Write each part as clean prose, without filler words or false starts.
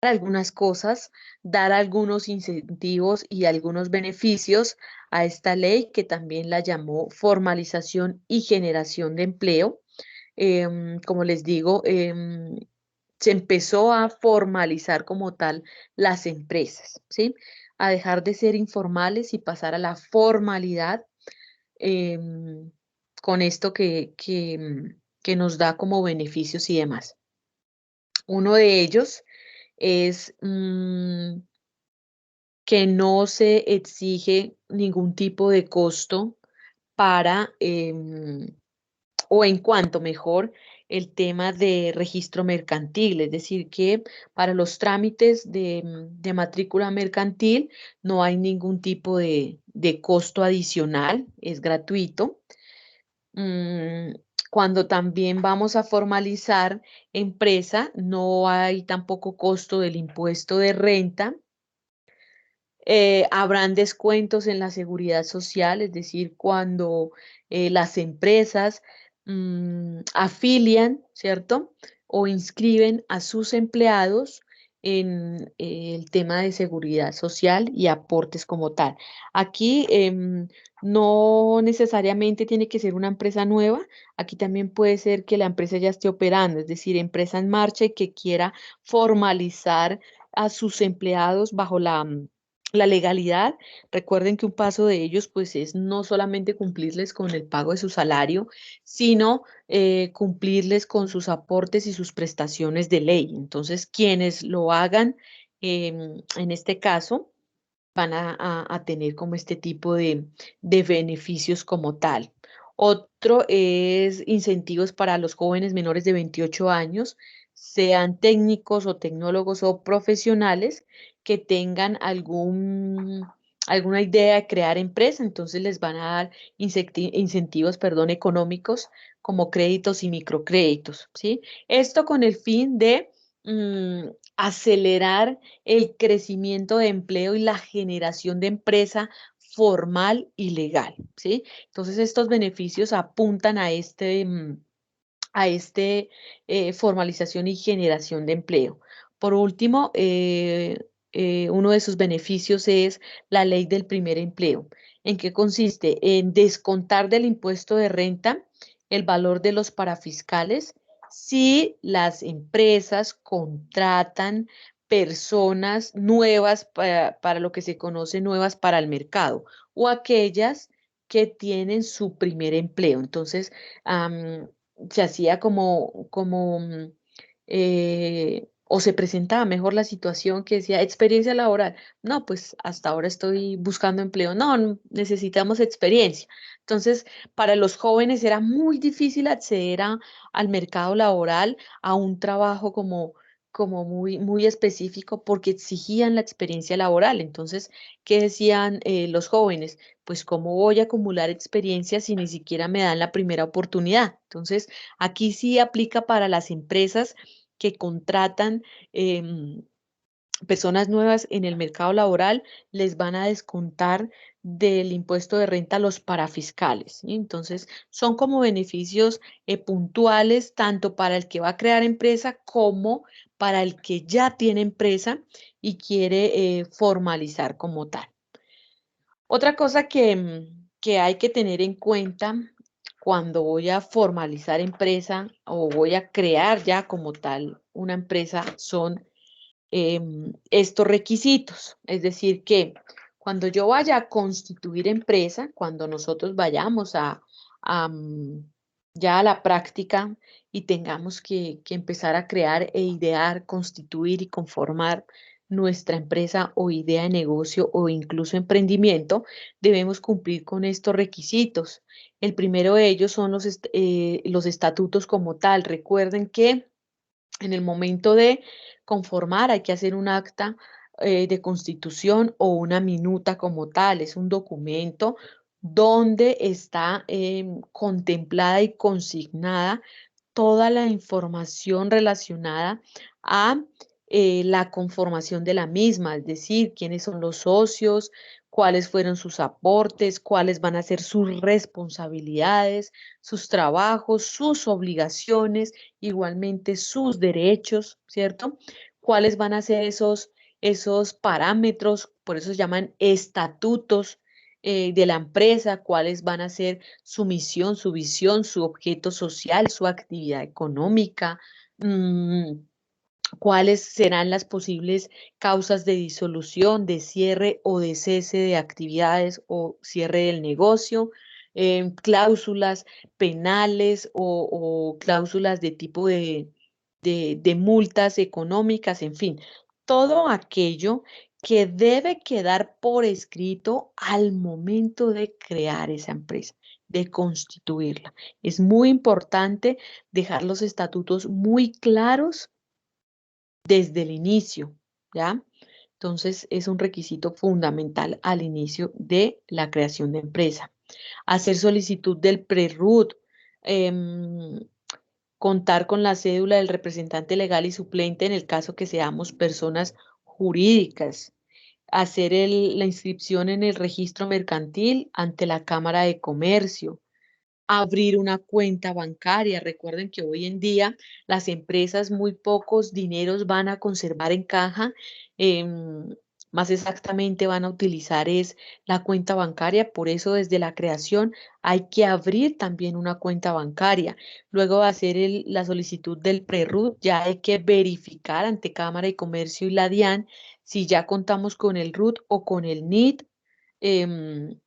algunas cosas, dar algunos incentivos y algunos beneficios a esta ley que también la llamó formalización y generación de empleo. Como les digo, se empezó a formalizar como tal las empresas, ¿sí? A dejar de ser informales y pasar a la formalidad, em, con esto que nos da como beneficios y demás. Uno de ellos es que no se exige ningún tipo de costo para, o en cuanto mejor, el tema de registro mercantil, es decir, que para los trámites de matrícula mercantil no hay ningún tipo de costo adicional, es gratuito. Mm, Cuando también vamos a formalizar empresa, no hay tampoco costo del impuesto de renta. Habrán descuentos en la seguridad social, es decir, cuando las empresas afilian, ¿cierto? O inscriben a sus empleados en el tema de seguridad social y aportes como tal. Aquí no necesariamente tiene que ser una empresa nueva, aquí también puede ser que la empresa ya esté operando, es decir, empresa en marcha y que quiera formalizar a sus empleados bajo la legalidad. Recuerden que un paso de ellos pues es no solamente cumplirles con el pago de su salario, sino cumplirles con sus aportes y sus prestaciones de ley. Entonces, quienes lo hagan, en este caso, van a tener como este tipo de beneficios como tal. Otro es incentivos para los jóvenes menores de 28 años, sean técnicos o tecnólogos o profesionales que tengan alguna idea de crear empresa, entonces les van a dar incentivos, perdón, económicos como créditos y microcréditos, ¿sí? Esto con el fin de acelerar el crecimiento de empleo y la generación de empresa formal y legal, ¿sí? Entonces, estos beneficios apuntan a este formalización y generación de empleo. Por último, uno de sus beneficios es la ley del primer empleo. ¿En qué consiste? En descontar del impuesto de renta el valor de los parafiscales si las empresas contratan personas nuevas para lo que se conoce nuevas para el mercado o aquellas que tienen su primer empleo. Entonces, se hacía o se presentaba mejor la situación que decía experiencia laboral. No, pues hasta ahora estoy buscando empleo. No, necesitamos experiencia. Entonces, para los jóvenes era muy difícil acceder al mercado laboral, a un trabajo como muy, muy específico porque exigían la experiencia laboral. Entonces, ¿qué decían los jóvenes? Pues cómo voy a acumular experiencia si ni siquiera me dan la primera oportunidad. Entonces, aquí sí aplica para las empresas que contratan em, personas nuevas en el mercado laboral, les van a descontar del impuesto de renta los parafiscales, ¿sí? Entonces, son como beneficios puntuales tanto para el que va a crear empresa como para el que ya tiene empresa y quiere formalizar como tal. Otra cosa que hay que tener en cuenta cuando voy a formalizar empresa o voy a crear ya como tal una empresa son estos requisitos. Es decir, que cuando yo vaya a constituir empresa, cuando nosotros vayamos ya a la práctica y tengamos que empezar a crear e idear, constituir y conformar nuestra empresa o idea de negocio o incluso emprendimiento, debemos cumplir con estos requisitos. El primero de ellos son los estatutos como tal. Recuerden que en el momento de conformar hay que hacer un acta de constitución o una minuta como tal. Es un documento donde está contemplada y consignada toda la información relacionada a la conformación de la misma, es decir, quiénes son los socios, cuáles fueron sus aportes, cuáles van a ser sus responsabilidades, sus trabajos, sus obligaciones, igualmente sus derechos, ¿cierto? cuáles van a ser esos parámetros, por eso se llaman estatutos de la empresa, cuáles van a ser su misión, su visión, su objeto social, su actividad económica, mm, cuáles serán las posibles causas de disolución, de cierre o de cese de actividades o cierre del negocio, cláusulas penales o cláusulas de tipo de multas económicas, en fin, todo aquello que debe quedar por escrito al momento de crear esa empresa, de constituirla. Es muy importante dejar los estatutos muy claros desde el inicio, ¿ya? Entonces, es un requisito fundamental al inicio de la creación de empresa. Hacer solicitud del PRERUT, em, contar con la cédula del representante legal y suplente en el caso que seamos personas jurídicas, hacer la inscripción en el registro mercantil ante la Cámara de Comercio, abrir una cuenta bancaria. Recuerden que hoy en día las empresas muy pocos dineros van a conservar en caja, em, más exactamente van a utilizar es la cuenta bancaria, por eso desde la creación hay que abrir también una cuenta bancaria. Luego de hacer la solicitud del PRERUT, ya hay que verificar ante Cámara de Comercio y la DIAN si ya contamos con el RUT o con el NIT. em,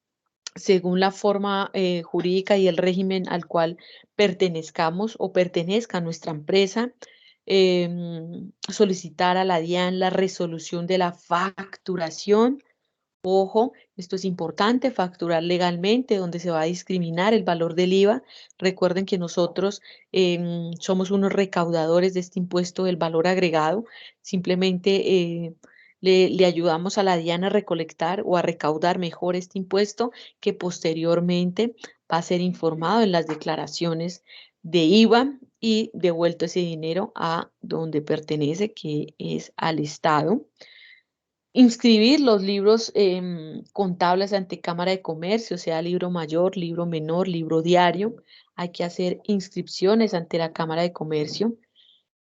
Según la forma jurídica y el régimen al cual pertenezcamos o pertenezca nuestra empresa, solicitar a la DIAN la resolución de la facturación. Ojo, esto es importante, facturar legalmente, donde se va a discriminar el valor del IVA. Recuerden que nosotros somos unos recaudadores de este impuesto del valor agregado. Simplemente le ayudamos a la DIAN a recolectar o a recaudar mejor este impuesto que posteriormente va a ser informado en las declaraciones de IVA y devuelto ese dinero a donde pertenece, que es al Estado. Inscribir los libros contables ante Cámara de Comercio, sea libro mayor, libro menor, libro diario. Hay que hacer inscripciones ante la Cámara de Comercio.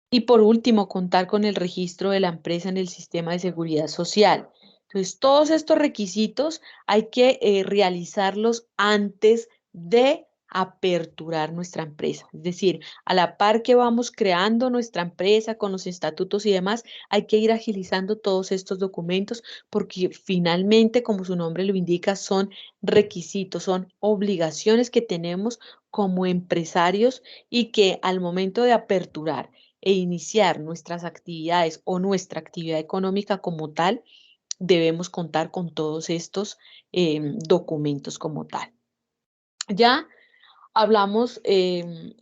Y por último, contar con el registro de la empresa en el sistema de seguridad social. Entonces, todos estos requisitos hay que realizarlos antes de aperturar nuestra empresa. Es decir, a la par que vamos creando nuestra empresa con los estatutos y demás, hay que ir agilizando todos estos documentos porque finalmente, como su nombre lo indica, son requisitos, son obligaciones que tenemos como empresarios y que al momento de aperturar e iniciar nuestras actividades o nuestra actividad económica como tal, debemos contar con todos estos documentos como tal. Ya hablamos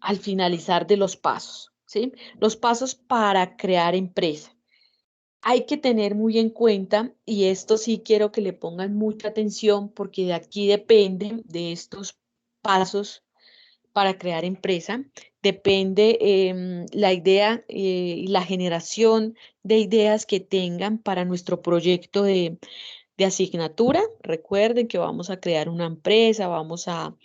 al finalizar de los pasos, ¿sí? Los pasos para crear empresa. Hay que tener muy en cuenta, y esto sí quiero que le pongan mucha atención porque de aquí dependen de estos pasos para crear empresa. Depende la idea y la generación de ideas que tengan para nuestro proyecto de asignatura. Recuerden que vamos a crear una empresa, vamos a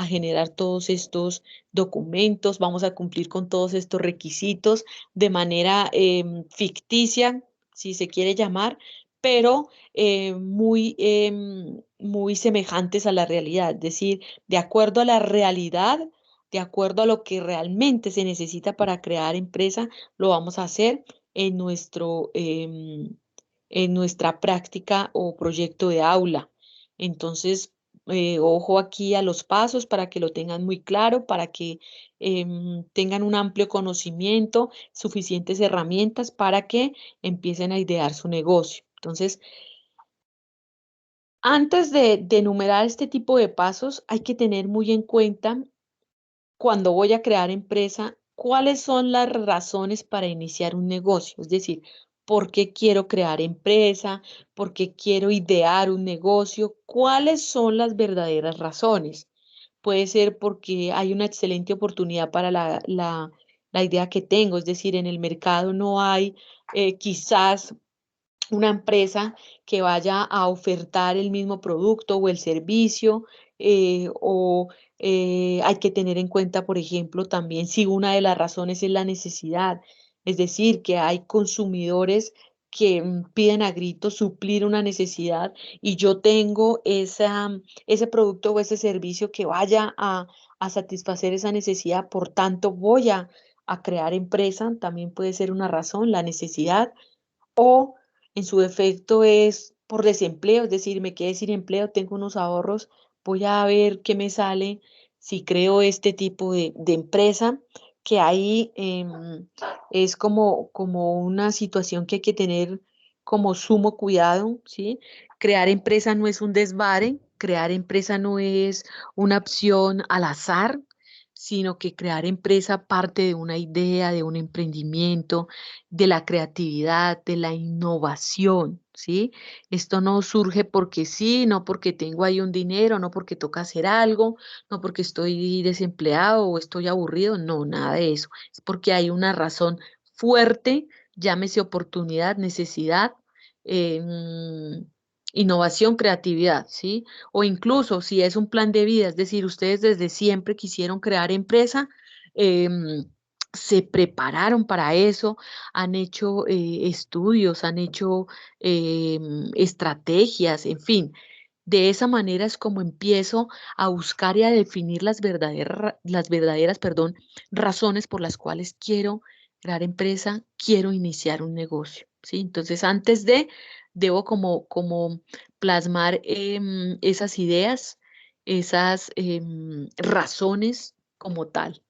generar todos estos documentos, vamos a cumplir con todos estos requisitos de manera ficticia, si se quiere llamar, pero muy semejantes a la realidad, es decir, de acuerdo a la realidad, de acuerdo a lo que realmente se necesita para crear empresa, lo vamos a hacer en en nuestra práctica o proyecto de aula. Entonces, ojo aquí a los pasos para que lo tengan muy claro, para que tengan un amplio conocimiento, suficientes herramientas para que empiecen a idear su negocio. Entonces, antes de enumerar este tipo de pasos, hay que tener muy en cuenta cuando voy a crear empresa, cuáles son las razones para iniciar un negocio. Es decir, ¿por qué quiero crear empresa? ¿Por qué quiero idear un negocio? ¿Cuáles son las verdaderas razones? Puede ser porque hay una excelente oportunidad para la idea que tengo. Es decir, en el mercado no hay quizás una empresa que vaya a ofertar el mismo producto o el servicio, o hay que tener en cuenta, por ejemplo, también si una de las razones es la necesidad. Es decir, que hay consumidores que piden a gritos suplir una necesidad y yo tengo ese producto o ese servicio que vaya a satisfacer esa necesidad, por tanto voy a crear empresa, también puede ser una razón, la necesidad, o en su defecto es por desempleo, es decir, me quedé sin empleo, tengo unos ahorros, voy a ver qué me sale si creo este tipo de empresa, que ahí es como una situación que hay que tener como sumo cuidado, ¿sí? Crear empresa no es un desvare, crear empresa no es una opción al azar, sino que crear empresa parte de una idea, de un emprendimiento, de la creatividad, de la innovación, ¿sí? Esto no surge porque sí, no porque tengo ahí un dinero, no porque toca hacer algo, no porque estoy desempleado o estoy aburrido, no, nada de eso. Es porque hay una razón fuerte, llámese oportunidad, necesidad, innovación, creatividad, ¿sí? O incluso si es un plan de vida, es decir, ustedes desde siempre quisieron crear empresa, se prepararon para eso, han hecho estudios, han hecho estrategias, en fin. De esa manera es como empiezo a buscar y a definir las verdaderas, perdón, razones por las cuales quiero crear empresa, quiero iniciar un negocio, ¿sí? Entonces, debo como plasmar esas ideas, esas razones como tal.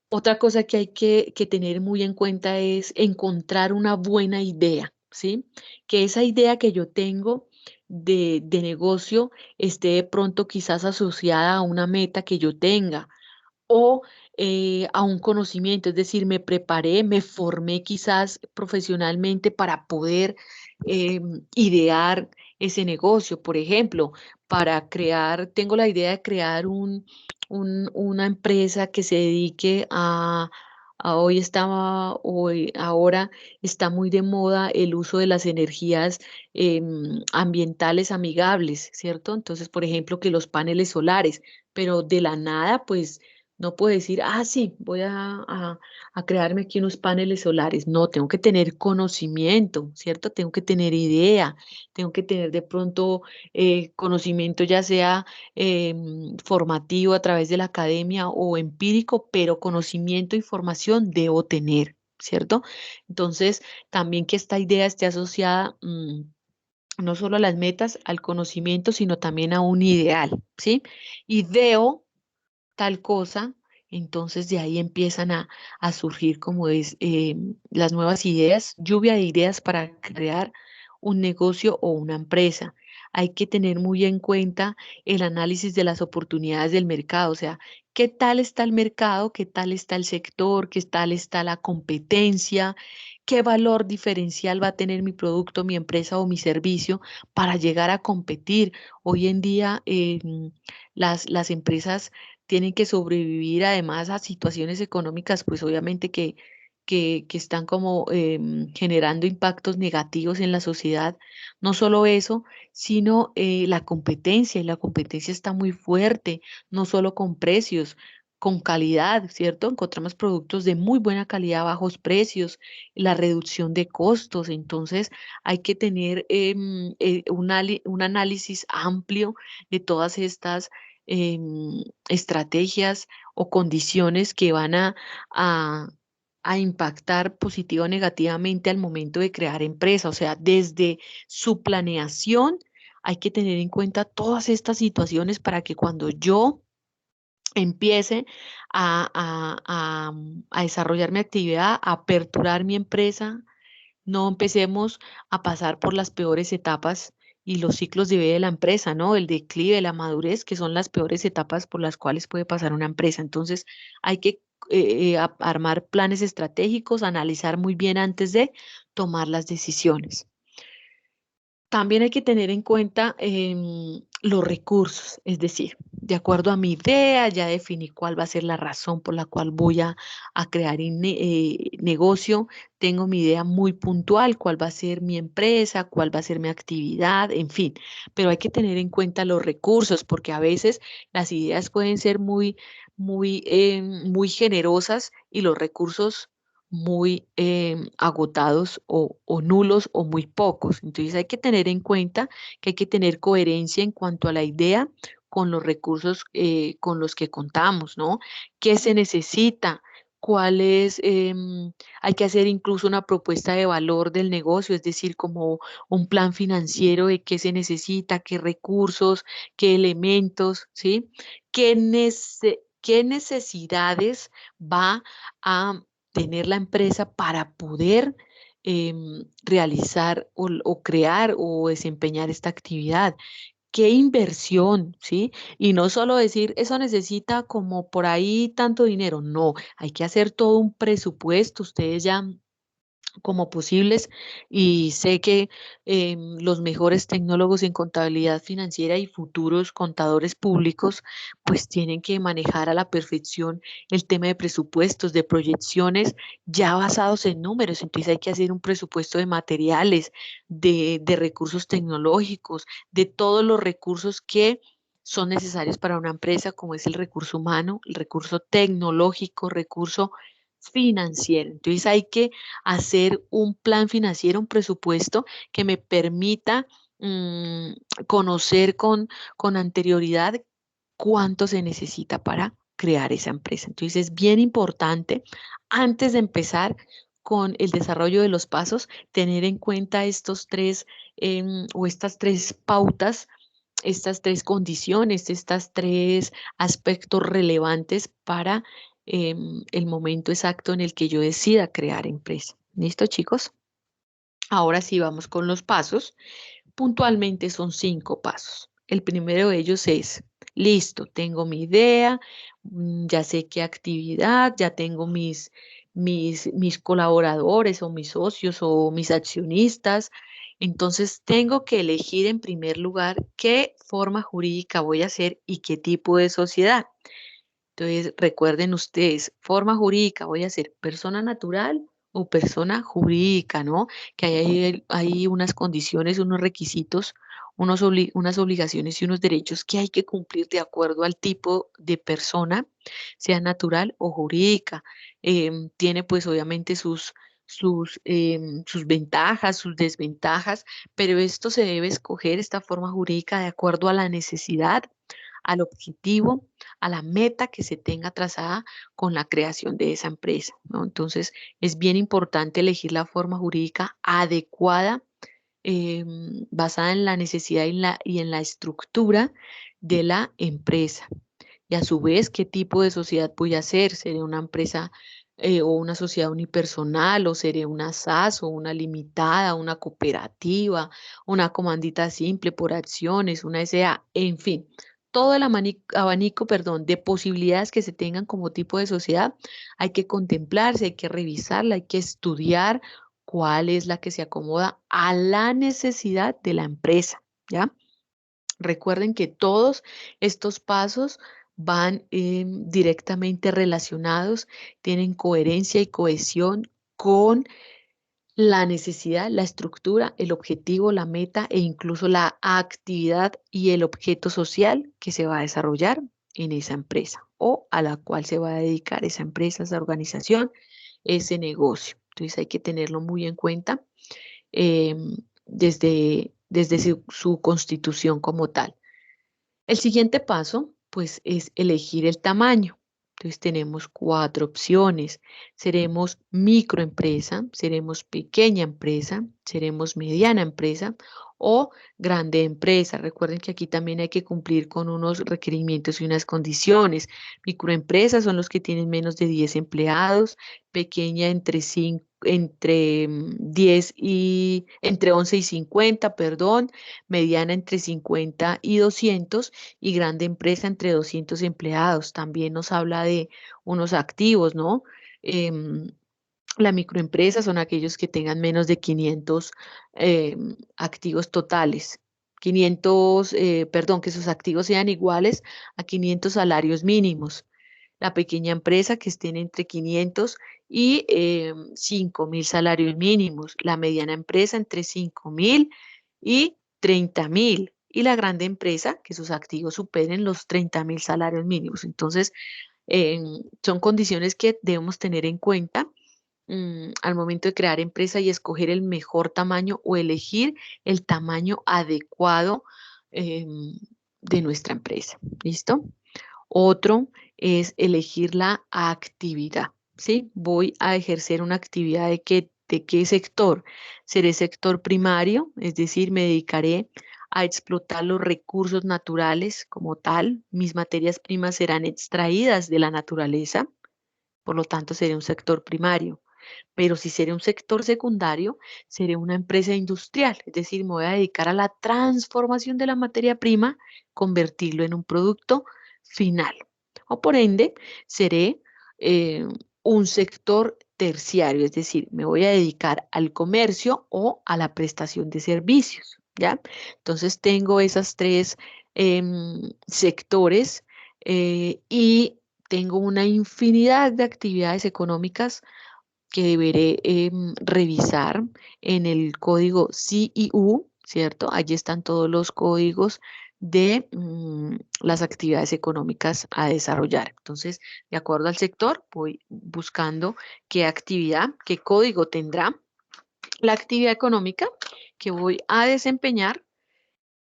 Otra cosa que hay que tener muy en cuenta es encontrar una buena idea, ¿sí? Que esa idea que yo tengo de negocio esté de pronto quizás asociada a una meta que yo tenga o a un conocimiento, es decir, me preparé, me formé quizás profesionalmente para poder idear ese negocio. Por ejemplo, tengo la idea de crear una empresa que se dedique ahora está muy de moda el uso de las energías ambientales amigables, ¿cierto? Entonces, por ejemplo, que los paneles solares, pero de la nada, pues no puedo decir, sí, voy a crearme aquí unos paneles solares. No, tengo que tener conocimiento, ¿cierto? Tengo que tener idea, tengo que tener de pronto conocimiento ya sea formativo a través de la academia o empírico, pero conocimiento, información debo tener, ¿cierto? Entonces, también que esta idea esté asociada no solo a las metas, al conocimiento, sino también a un ideal, ¿sí? Ideo tal cosa, entonces de ahí empiezan a surgir como es las nuevas ideas, lluvia de ideas para crear un negocio o una empresa. Hay que tener muy en cuenta el análisis de las oportunidades del mercado, o sea, qué tal está el mercado, qué tal está el sector, qué tal está la competencia, qué valor diferencial va a tener mi producto, mi empresa o mi servicio para llegar a competir. Hoy en día las empresas tienen que sobrevivir además a situaciones económicas, pues obviamente que están como generando impactos negativos en la sociedad. No solo eso, sino la competencia, y la competencia está muy fuerte, no solo con precios, con calidad, ¿cierto? Encontramos productos de muy buena calidad a bajos precios, la reducción de costos, entonces hay que tener un análisis amplio de todas estas estrategias o condiciones que van a, a impactar positivo o negativamente al momento de crear empresa. O sea, desde su planeación hay que tener en cuenta todas estas situaciones para que cuando yo empiece a desarrollar mi actividad, a aperturar mi empresa, no empecemos a pasar por las peores etapas y los ciclos de vida de la empresa, ¿no? El declive, la madurez, que son las peores etapas por las cuales puede pasar una empresa. Entonces, hay que armar planes estratégicos, analizar muy bien antes de tomar las decisiones. También hay que tener en cuenta los recursos, es decir, de acuerdo a mi idea, ya definí cuál va a ser la razón por la cual voy a crear negocio, tengo mi idea muy puntual, cuál va a ser mi empresa, cuál va a ser mi actividad, en fin, pero hay que tener en cuenta los recursos porque a veces las ideas pueden ser muy generosas y los recursos muy agotados o nulos o muy pocos. Entonces hay que tener en cuenta que hay que tener coherencia en cuanto a la idea con los recursos con los que contamos, ¿no? ¿Qué se necesita? ¿Cuál es? Hay que hacer incluso una propuesta de valor del negocio, es decir, como un plan financiero de qué se necesita, qué recursos, qué elementos, ¿sí? ¿Qué necesidades va a tener la empresa para poder realizar o crear o desempeñar esta actividad? ¿Qué inversión, sí? Y no solo decir, eso necesita como por ahí tanto dinero. No, hay que hacer todo un presupuesto. Ustedes ya como posibles y sé que los mejores tecnólogos en contabilidad financiera y futuros contadores públicos pues tienen que manejar a la perfección el tema de presupuestos, de proyecciones ya basados en números. Entonces hay que hacer un presupuesto de materiales, de recursos tecnológicos, de todos los recursos que son necesarios para una empresa, como es el recurso humano, el recurso tecnológico, recurso financiero. Entonces hay que hacer un plan financiero, un presupuesto que me permita mm, conocer con anterioridad cuánto se necesita para crear esa empresa. Entonces es bien importante, antes de empezar con el desarrollo de los pasos, tener en cuenta estos tres o estas tres pautas, estas tres condiciones, estas tres aspectos relevantes para el momento exacto en el que yo decida crear empresa. ¿Listo, chicos? Ahora sí vamos con los pasos. Puntualmente son 5 pasos. El primero de ellos es, listo, tengo mi idea, ya sé qué actividad, ya tengo mis colaboradores o mis socios o mis accionistas. Entonces tengo que elegir en primer lugar qué forma jurídica voy a hacer y qué tipo de sociedad. Entonces, recuerden ustedes, forma jurídica, voy a ser persona natural o persona jurídica, ¿no? Que hay unas condiciones, unos requisitos, unas obligaciones y unos derechos que hay que cumplir de acuerdo al tipo de persona, sea natural o jurídica. Tiene pues obviamente sus ventajas, sus desventajas, pero esto se debe escoger, esta forma jurídica, de acuerdo a la necesidad, al objetivo, a la meta que se tenga trazada con la creación de esa empresa, ¿no? Entonces, es bien importante elegir la forma jurídica adecuada, basada en la necesidad y en la estructura de la empresa. Y a su vez, ¿qué tipo de sociedad voy a hacer? ¿Seré una empresa o una sociedad unipersonal, o seré una SAS o una limitada, una cooperativa, una comandita simple por acciones, una SA, en fin? Todo el abanico, perdón, de posibilidades que se tengan como tipo de sociedad, hay que contemplarse, hay que revisarla, hay que estudiar cuál es la que se acomoda a la necesidad de la empresa, ¿ya? Recuerden que todos estos pasos van directamente relacionados, tienen coherencia y cohesión con la necesidad, la estructura, el objetivo, la meta e incluso la actividad y el objeto social que se va a desarrollar en esa empresa o a la cual se va a dedicar esa empresa, esa organización, ese negocio. Entonces hay que tenerlo muy en cuenta desde su constitución como tal. El siguiente paso, pues, es elegir el tamaño. Entonces tenemos 4 opciones. Seremos microempresa, seremos pequeña empresa, seremos mediana empresa o grande empresa. Recuerden que aquí también hay que cumplir con unos requerimientos y unas condiciones. Microempresas son los que tienen menos de 10 empleados, pequeña entre 5, entre 10 y entre 11 y 50, perdón, mediana entre 50 y 200 y grande empresa entre 200 empleados. También nos habla de unos activos, ¿no? Em, la microempresa son aquellos que tengan menos de 500 activos totales. 500, perdón, que sus activos sean iguales a 500 salarios mínimos. La pequeña empresa que estén entre 500 y 5.000 salarios mínimos. La mediana empresa entre 5.000 y 30.000. Y la grande empresa que sus activos superen los 30.000 salarios mínimos. Entonces, son condiciones que debemos tener en cuenta al momento de crear empresa y escoger el mejor tamaño o elegir el tamaño adecuado em, de nuestra empresa. ¿Listo? Otro es elegir la actividad, ¿sí? Voy a ejercer una actividad de qué sector. Seré sector primario, es decir, me dedicaré a explotar los recursos naturales como tal. Mis materias primas serán extraídas de la naturaleza, por lo tanto, seré un sector primario. Pero si seré un sector secundario, seré una empresa industrial, es decir, me voy a dedicar a la transformación de la materia prima, convertirlo en un producto final. O por ende, seré eh, un sector terciario, es decir, me voy a dedicar al comercio o a la prestación de servicios, ¿ya? Entonces tengo esas tres sectores y tengo una infinidad de actividades económicas que deberé revisar en el código CIU, ¿cierto? Allí están todos los códigos de las actividades económicas a desarrollar. Entonces, de acuerdo al sector, voy buscando qué actividad, qué código tendrá la actividad económica que voy a desempeñar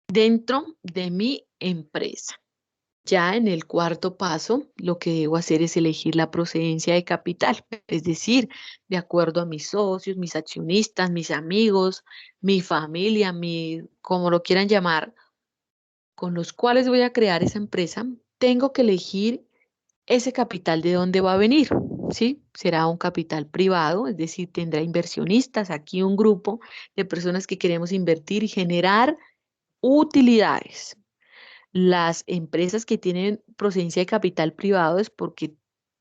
dentro de mi empresa. Ya en el cuarto paso, lo que debo hacer es elegir la procedencia de capital, es decir, de acuerdo a mis socios, mis accionistas, mis amigos, mi familia, como lo quieran llamar, con los cuales voy a crear esa empresa, tengo que elegir ese capital de dónde va a venir, ¿sí? Será un capital privado, es decir, tendrá inversionistas, aquí un grupo de personas que queremos invertir y generar utilidades. Las empresas que tienen procedencia de capital privado es porque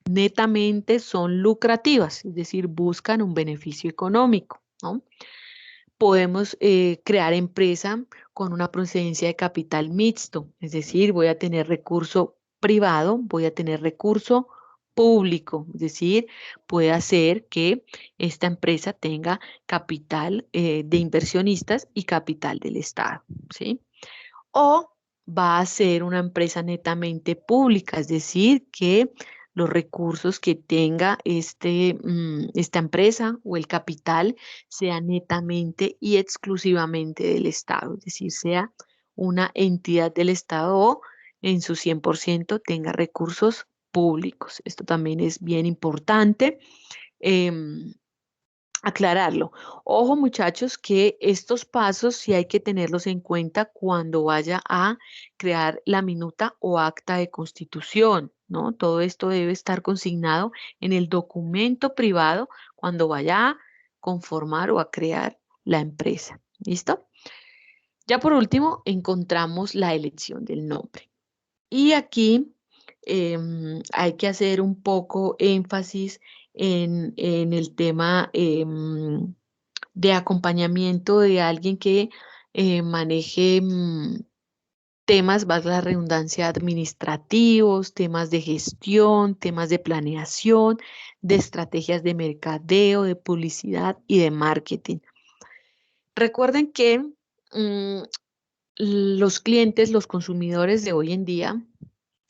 netamente son lucrativas, es decir, buscan un beneficio económico, ¿no? Podemos crear empresa con una procedencia de capital mixto, es decir, voy a tener recurso privado, voy a tener recurso público, es decir, puede hacer que esta empresa tenga capital de inversionistas y capital del Estado, ¿sí? O va a ser una empresa netamente pública, es decir, que los recursos que tenga esta empresa o el capital sea netamente y exclusivamente del Estado, es decir, sea una entidad del Estado o en su 100% tenga recursos públicos. Esto también es bien importante. em, Aclararlo. Ojo, muchachos, que estos pasos sí hay que tenerlos en cuenta cuando vaya a crear la minuta o acta de constitución, ¿no? Todo esto debe estar consignado en el documento privado cuando vaya a conformar o a crear la empresa. ¿Listo? Ya por último, encontramos la elección del nombre. Y aquí hay que hacer un poco énfasis en el tema de acompañamiento de alguien que maneje temas, valga la redundancia, administrativos, temas de gestión, temas de planeación, de estrategias de mercadeo, de publicidad y de marketing. Recuerden que los clientes, los consumidores de hoy en día,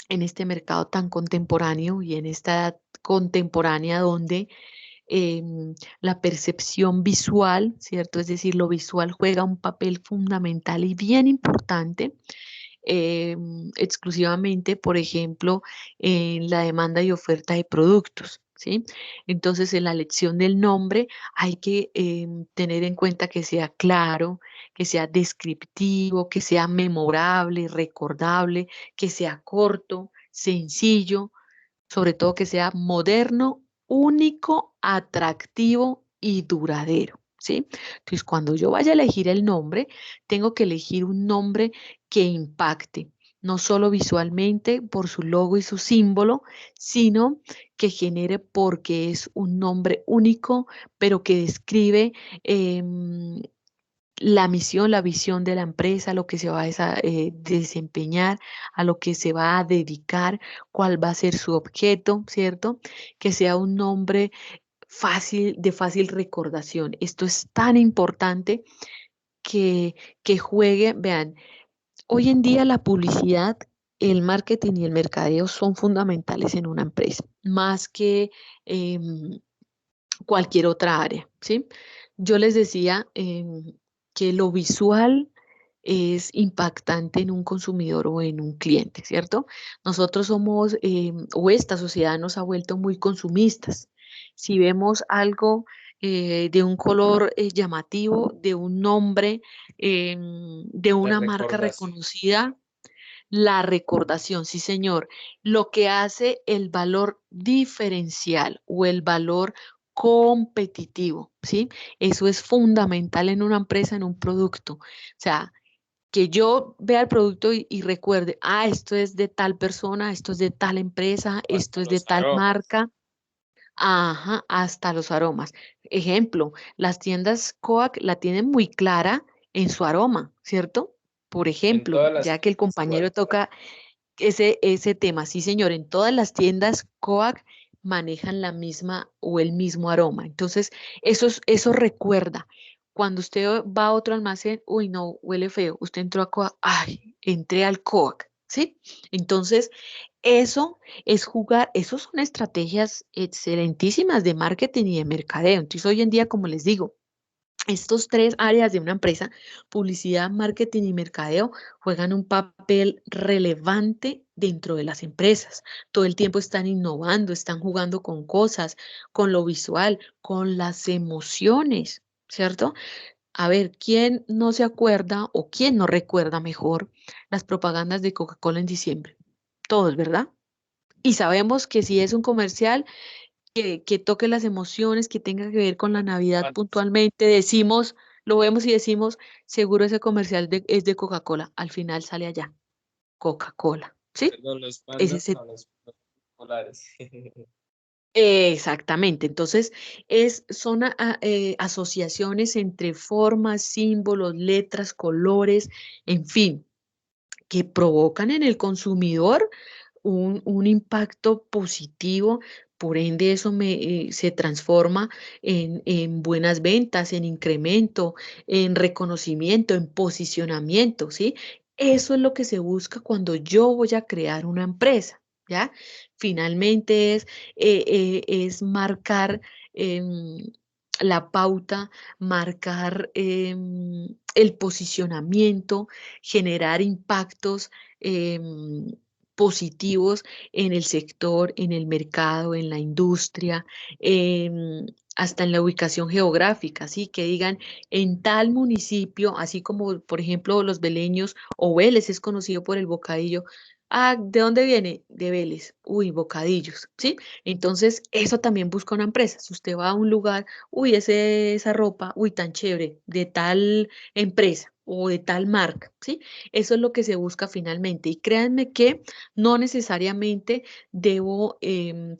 en este mercado tan contemporáneo y en esta edad contemporánea donde la percepción visual, ¿cierto? Es decir, lo visual juega un papel fundamental y bien importante, exclusivamente, por ejemplo, en la demanda y oferta de productos. ¿Sí? Entonces, en la elección del nombre hay que tener en cuenta que sea claro, que sea descriptivo, que sea memorable, recordable, que sea corto, sencillo, sobre todo que sea moderno, único, atractivo y duradero, ¿sí? Entonces, cuando yo vaya a elegir el nombre, tengo que elegir un nombre que impacte, no solo visualmente por su logo y su símbolo, sino que genere porque es un nombre único, pero que describe la misión, la visión de la empresa, lo que se va a desempeñar, a lo que se va a dedicar, cuál va a ser su objeto, ¿cierto? Que sea un nombre fácil, de fácil recordación. Esto es tan importante que, que juegue, vean, hoy en día la publicidad, el marketing y el mercadeo son fundamentales en una empresa, más que cualquier otra área, ¿sí? Yo les decía que lo visual es impactante en un consumidor o en un cliente, ¿cierto? Nosotros somos, o esta sociedad nos ha vuelto muy consumistas. Si vemos algo de un color llamativo, de un nombre, de De una marca recordación. reconocida, la recordación, sí, señor. Lo que hace el valor diferencial o el valor competitivo, ¿sí? Eso es fundamental en una empresa, en un producto. O sea, que yo vea el producto y recuerde, ah, esto es de tal persona, esto es de tal empresa, O esto hasta es de los tal aromas. marca. Ajá, hasta los aromas. Ejemplo, las tiendas Coac la tienen muy clara en su aroma, ¿cierto? Por En ejemplo, todas las ya que el tiendas, compañero ¿cuál? toca ese tema. Sí, señor, en todas las tiendas Coac manejan la misma o el mismo aroma. Entonces, eso recuerda. Cuando usted va a otro almacén, uy, no, huele feo. Usted entró a Coac, ay, entré al Coac, ¿sí? Entonces, eso es jugar, eso son estrategias excelentísimas de marketing y de mercadeo. Entonces, hoy en día, como les digo, estos tres áreas de una empresa, publicidad, marketing y mercadeo, juegan un papel relevante dentro de las empresas. Todo el tiempo están innovando, están jugando con cosas, con lo visual, con las emociones, ¿cierto? A ver, ¿quién no se acuerda o quién no recuerda mejor las propagandas de Coca-Cola en diciembre? Todos, ¿verdad? Y sabemos que si es un comercial que toque las emociones, que tenga que ver con la Navidad ¿Cuántos? puntualmente, decimos, lo vemos y decimos, seguro ese comercial es de Coca-Cola. Al final sale allá, Coca-Cola, ¿sí? Perdón, los Es pandas, ese. no, los polares. Exactamente. Entonces, son asociaciones entre formas, símbolos, letras, colores, en fin, que provocan en el consumidor un impacto positivo, por ende eso se transforma en buenas ventas, en incremento, en reconocimiento, en posicionamiento, ¿sí? Eso es lo que se busca cuando yo voy a crear una empresa, ¿ya? Finalmente es marcar la pauta, marcar el posicionamiento, generar impactos positivos en el sector, en el mercado, en la industria, hasta en la ubicación geográfica, ¿sí? Que digan en tal municipio, así como por ejemplo los beleños o Vélez es conocido por el bocadillo. Ah, ¿de dónde viene? De Vélez. Uy, bocadillos, ¿sí? Entonces, eso también busca una empresa. Si usted va a un lugar, uy, esa ropa, uy, tan chévere, de tal empresa o de tal marca, ¿sí? Eso es lo que se busca finalmente. Y créanme que no necesariamente debo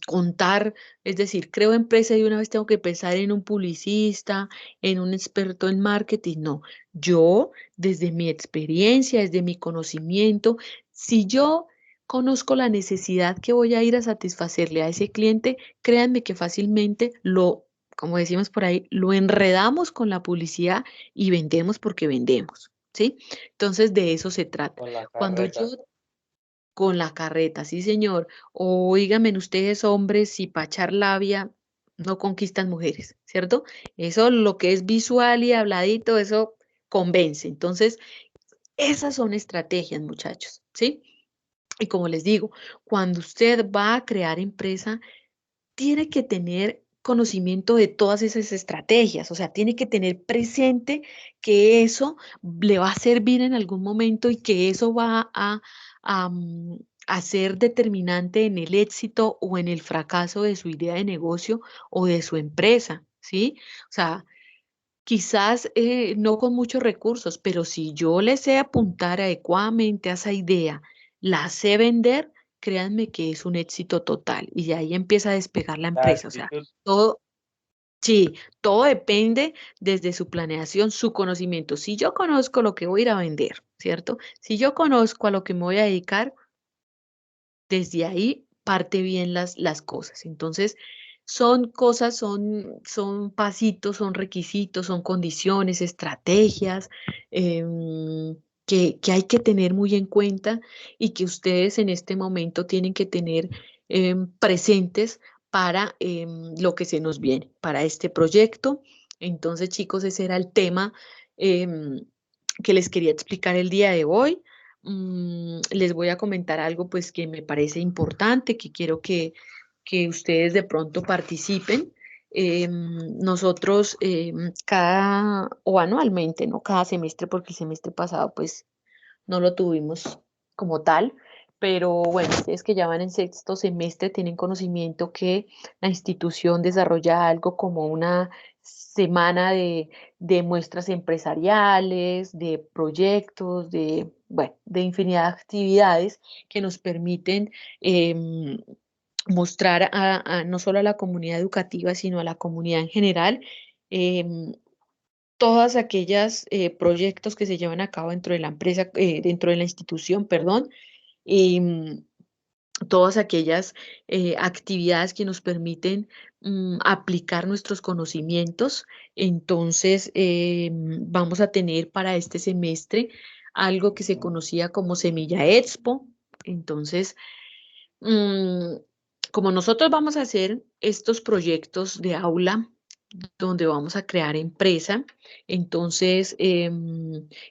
contar, es decir, creo empresa y una vez tengo que pensar en un publicista, en un experto en marketing. No, yo desde mi experiencia, desde mi conocimiento, si yo conozco la necesidad que voy a ir a satisfacerle a ese cliente, créanme que fácilmente como decimos por ahí, lo enredamos con la publicidad y vendemos porque vendemos, ¿sí? Entonces de eso se trata. Con la Cuando yo carreta. con la carreta, sí, señor. Oíganme ustedes, hombres, si para echar labia no conquistan mujeres, ¿cierto? Eso, lo que es visual y habladito, eso convence. Entonces, esas son estrategias, muchachos, ¿sí? Y como les digo, cuando usted va a crear empresa, tiene que tener conocimiento de todas esas estrategias, o sea, tiene que tener presente que eso le va a servir en algún momento y que eso va a ser determinante en el éxito o en el fracaso de su idea de negocio o de su empresa, ¿sí? O sea, quizás no con muchos recursos, pero si yo le sé apuntar adecuadamente a esa idea, la sé vender, créanme que es un éxito total y de ahí empieza a despegar la La empresa. O sea, actitud. todo, sí, todo depende desde su planeación, su conocimiento. Si yo conozco lo que voy a ir a vender, ¿cierto? Si yo conozco a lo que me voy a dedicar, desde ahí parte bien las cosas. Entonces, son cosas, son pasitos, son requisitos, son condiciones, estrategias que hay que tener muy en cuenta y que ustedes en este momento tienen que tener presentes para lo que se nos viene, para este proyecto. Entonces, chicos, ese era el tema que les quería explicar el día de hoy. Les voy a comentar algo pues que me parece importante, que quiero que ustedes de pronto participen. Nosotros cada, o anualmente, no cada semestre, porque el semestre pasado pues no lo tuvimos como tal, pero bueno, ustedes que ya van en sexto semestre tienen conocimiento que la institución desarrolla algo como una semana de muestras empresariales, de proyectos, de, bueno, de infinidad de actividades que nos permiten mostrar no solo a la comunidad educativa, sino a la comunidad en general, em, todas aquellas proyectos que se llevan a cabo dentro de la empresa, dentro de la institución, perdón, y todas aquellas actividades que nos permiten aplicar nuestros conocimientos. Entonces, vamos a tener para este semestre algo que se conocía como Semilla Expo. Entonces, mm, como nosotros vamos a hacer estos proyectos de aula, donde vamos a crear empresa. Entonces,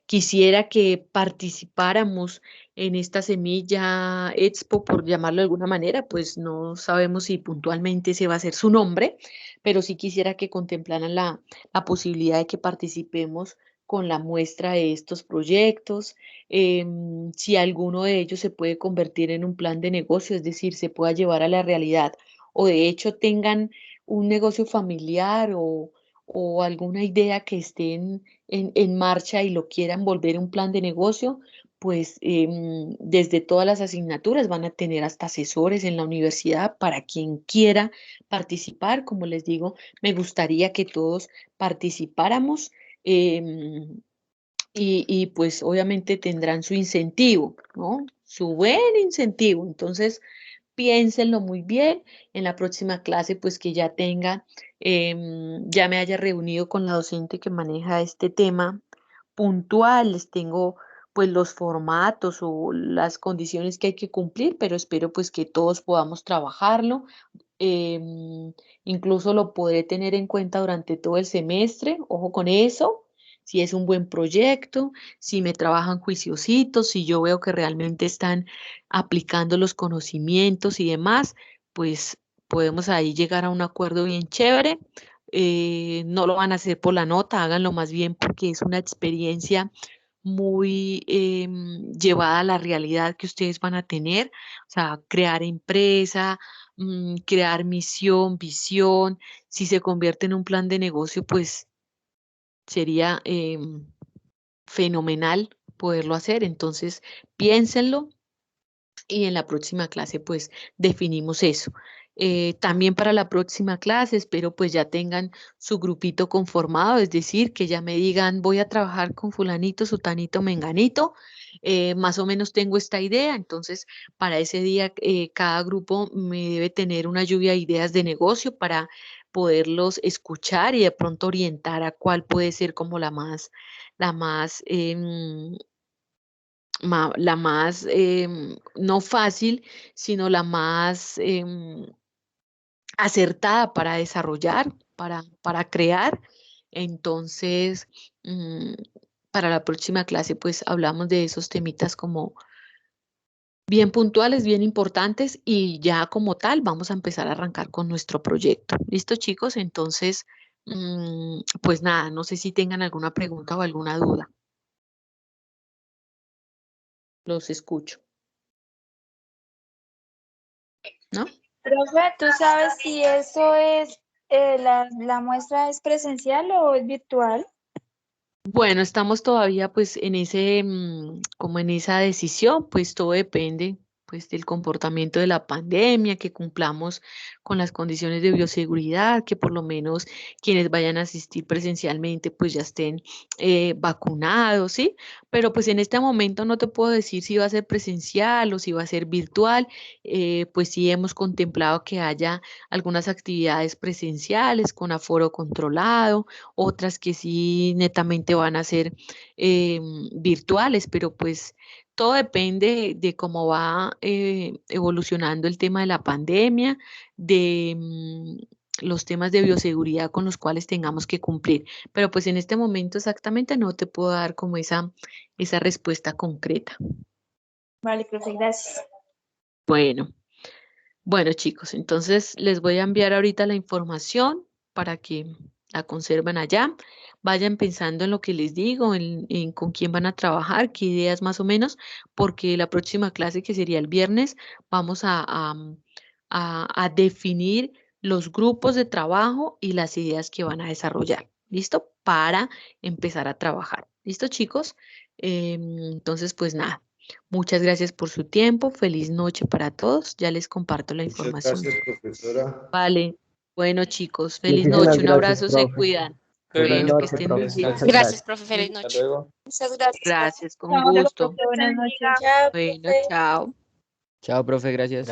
quisiera que participáramos en esta Semilla Expo, por llamarlo de alguna manera, pues no sabemos si puntualmente se va a hacer su nombre, pero sí quisiera que contemplaran la posibilidad de que participemos con la muestra de estos proyectos, si alguno de ellos se puede convertir en un plan de negocio, es decir, se pueda llevar a la realidad, o de hecho tengan un negocio familiar o alguna idea que esté en marcha y lo quieran volver un plan de negocio, pues desde todas las asignaturas van a tener hasta asesores en la universidad para quien quiera participar. Como les digo, me gustaría que todos participáramos. em, y pues obviamente tendrán su incentivo, ¿no? Su buen incentivo. Entonces, piénsenlo muy bien. En la próxima clase, pues que ya tenga, ya me haya reunido con la docente que maneja este tema puntual, les tengo pues los formatos o las condiciones que hay que cumplir, pero espero pues que todos podamos trabajarlo. em, Incluso lo podré tener en cuenta durante todo el semestre, ojo con eso, si es un buen proyecto, si me trabajan juiciositos, si yo veo que realmente están aplicando los conocimientos y demás, pues podemos ahí llegar a un acuerdo bien chévere. No lo van a hacer por la nota, háganlo más bien porque es una experiencia muy llevada a la realidad que ustedes van a tener, o sea, crear empresa, crear misión, visión. Si se convierte en un plan de negocio, pues sería fenomenal poderlo hacer. Entonces, piénsenlo y en la próxima clase pues definimos eso. También para la próxima clase espero pues ya tengan su grupito conformado, es decir, que ya me digan voy a trabajar con fulanito, sutanito, menganito, más o menos tengo esta idea, entonces para ese día cada grupo me debe tener una lluvia de ideas de negocio para poderlos escuchar y de pronto orientar a cuál puede ser como la más la más, no fácil, sino la más acertada para desarrollar, para crear. Entonces, mm, para la próxima clase, pues hablamos de esos temitas como bien puntuales, bien importantes y ya como tal vamos a empezar a arrancar con nuestro proyecto. ¿Listo, chicos? Entonces, pues nada, no sé si tengan alguna pregunta o alguna duda. Los escucho, ¿no? Profe, ¿tú sabes si eso es, la muestra es presencial o es virtual? Bueno, estamos todavía pues en ese, como en esa decisión, pues todo depende pues del comportamiento de la pandemia, que cumplamos con las condiciones de bioseguridad, que por lo menos quienes vayan a asistir presencialmente pues ya estén vacunados, ¿sí? Pero pues en este momento no te puedo decir si va a ser presencial o si va a ser virtual, pues sí hemos contemplado que haya algunas actividades presenciales con aforo controlado, otras que sí netamente van a ser virtuales, pero pues todo depende de cómo va evolucionando el tema de la pandemia, de los temas de bioseguridad con los cuales tengamos que cumplir. Pero pues en este momento exactamente no te puedo dar como esa respuesta concreta. Vale, profe, gracias. Bueno, bueno chicos, entonces les voy a enviar ahorita la información para que la conserven allá. Vayan pensando en lo que les digo, en con quién van a trabajar, qué ideas más o menos, porque la próxima clase, que sería el viernes, vamos a definir los grupos de trabajo y las ideas que van a desarrollar. ¿Listo? Para empezar a trabajar. ¿Listo, chicos? Entonces, pues nada. Muchas gracias por su tiempo. Feliz noche para todos. Ya les comparto la Muchas información. gracias, profesora. Vale. Bueno, chicos, feliz Muchísimas noche. Un gracias, abrazo, se profe. cuidan. Muchas Feliz Bueno, que noche, estén muy profe. bien. Muchas Gracias, gracias. profe. Feliz Hasta noche. luego. Muchas gracias. Gracias, con Chao, gusto. profe, buenas noches. Chao, Bueno, profe. chao. Chao, profe, gracias.